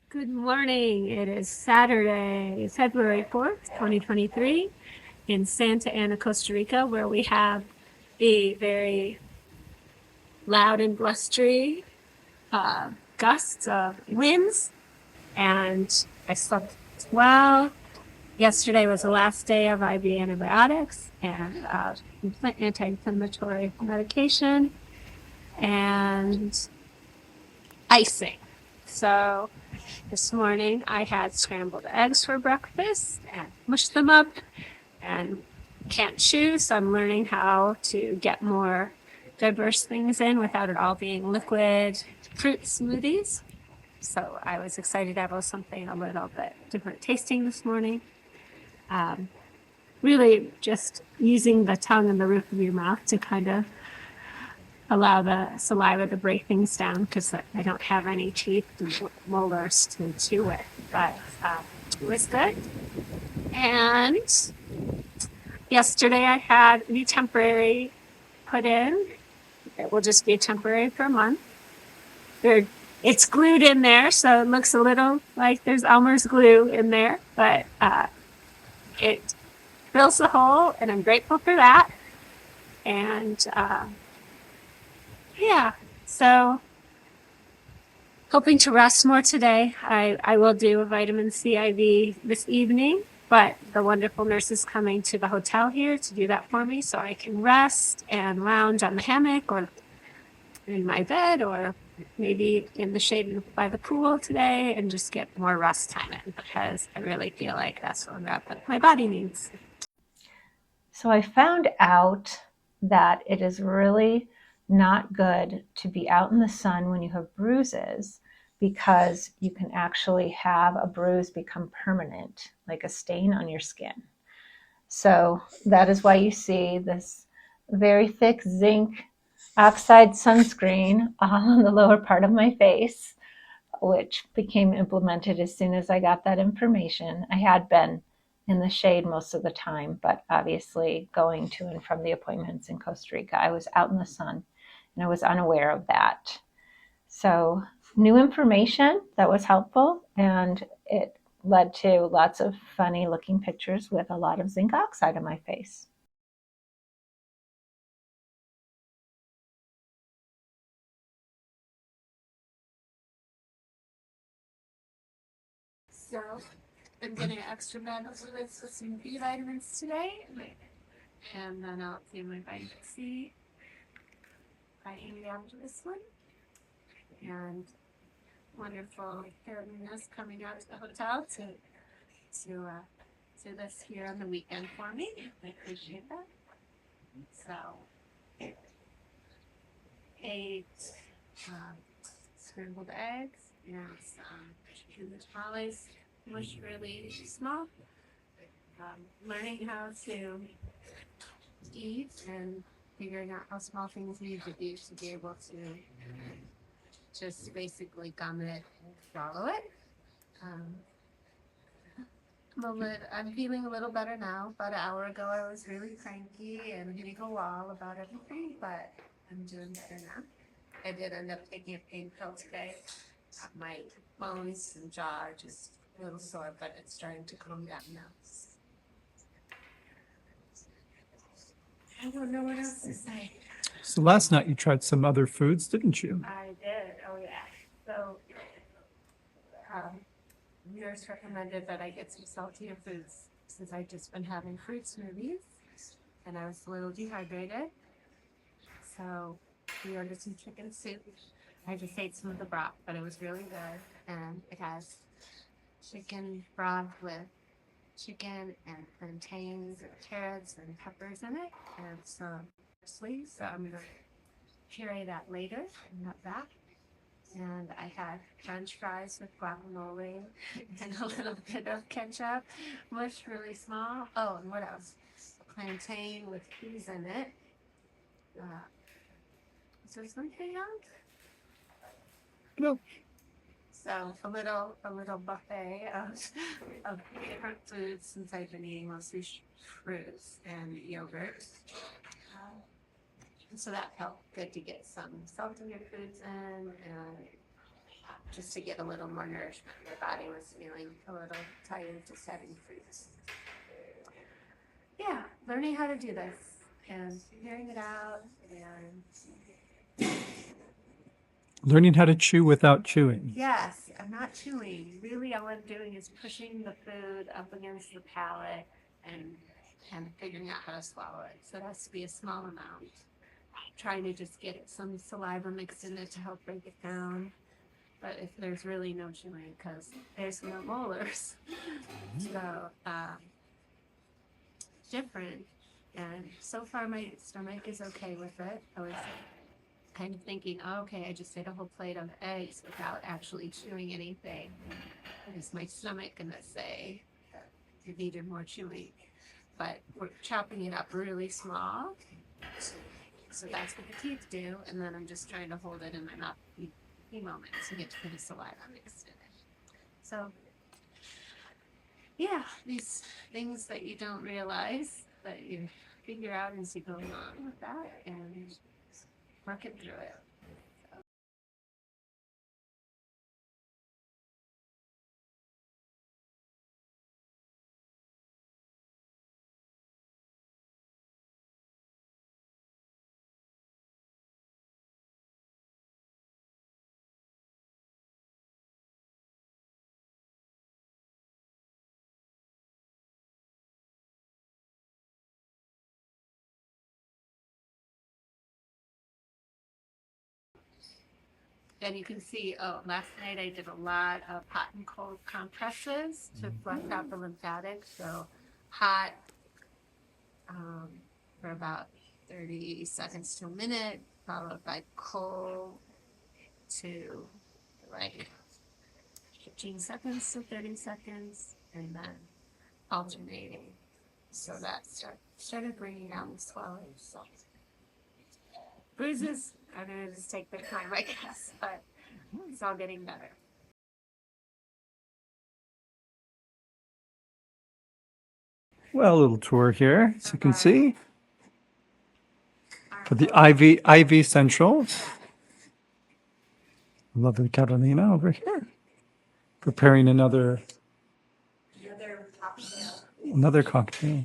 Good morning. It is Saturday, February 4th, 2023, in Santa Ana, Costa Rica, where we have the very loud and blustery gusts of winds. And I slept well. Yesterday was the last day of IV antibiotics and anti-inflammatory medication and icing. So this morning I had scrambled eggs for breakfast and mushed them up and can't chew, so I'm learning how to get more diverse things in without it all being liquid fruit smoothies. So I was excited to have something a little bit different tasting this morning. Really just using the tongue and the roof of your mouth to kind of allow the saliva to break things down because I don't have any teeth and molars to chew with. But it was good. And yesterday I had a new temporary put in. It will just be temporary for a month. It's glued in there, so it looks a little like there's Elmer's glue in there, but it fills the hole, and I'm grateful for that. And yeah, so hoping to rest more today. I will do a vitamin C IV this evening, but the wonderful nurse is coming to the hotel here to do that for me so I can rest and lounge on the hammock or in my bed or maybe in the shade by the pool today and just get more rest time in because I really feel like that's what my body needs. So I found out that it is really not good to be out in the sun when you have bruises because you can actually have a bruise become permanent, like a stain on your skin. So that is why you see this very thick zinc oxide sunscreen all on the lower part of my face, which became implemented as soon as I got that information. I had been in the shade most of the time, but obviously going to and from the appointments in Costa Rica, I was out in the sun and I was unaware of that. So, new information that was helpful, and it led to lots of funny looking pictures with a lot of zinc oxide on my face. So I'm getting extra vitamins with some B vitamins today, and then I'll do my vitamin C by eating after this one. And wonderful Kathleen is coming out to the hotel to do this here on the weekend for me. I appreciate that. So ate um, scrambled eggs and some chicken tamales, mush really small. Learning how to eat and figuring out how small things need to be to be able to just basically gum it and swallow it. Um, I'm feeling a little better now. About an hour ago, I was really cranky and hitting a wall about everything, but I'm doing better now. I did end up taking a pain pill today. My bones and jaw are just a little sore, but it's starting to calm down now. I don't know what else to say. So last night you tried some other foods, didn't you? I did. Oh yeah. So um, nurse recommended that I get some saltier foods since I've just been having fruit smoothies and I was a little dehydrated. So we ordered some chicken soup. I just ate some of the broth, but it was really good. And it has chicken broth with chicken and plantains and carrots and peppers in it and some parsley. So I'm going to puree that later and have that. And I had French fries with guacamole and a little bit of ketchup, mushed really small. Oh, and what else? Plantain with peas in it. Uh, is there something else? No. So a little buffet of different foods since I've been eating mostly fruits and yogurt. Um, so that felt good to get some saltier foods in and just to get a little more nourishment. My body was feeling a little tired just having fruits. Yeah, learning how to do this and figuring it out and Learning how to chew without chewing. yes, I'm not chewing. Really, all I'm doing is pushing the food up against the palate and figuring out how to swallow it. So it has to be a small amount. Trying to just get some saliva mixed in it to help break it down. But if there's really no chewing, because there's no molars, so different. And so far, my stomach is okay with it. I was kind of thinking, oh, okay, I just ate a whole plate of eggs without actually chewing anything. Is my stomach gonna say that you needed more chewing? But we're chopping it up really small. So that's what the teeth do. And then I'm just trying to hold it in my mouth a few moments to get to put the saliva mixed in it. So, yeah, these things that you don't realize that you figure out as you go along with that and work it through it. And you can see, oh, last night I did a lot of hot and cold compresses to flush out the lymphatics. So hot for about 30 seconds to a minute, followed by cold to like 15 seconds to 30 seconds, and then alternating. So that started bringing down the swelling. So bruises are going to just take their time, I guess, but it's all getting better. Well, a little tour here, as you can see. For the IV Central. Lovely Catalina over here. Preparing another Another cocktail. another cocktail.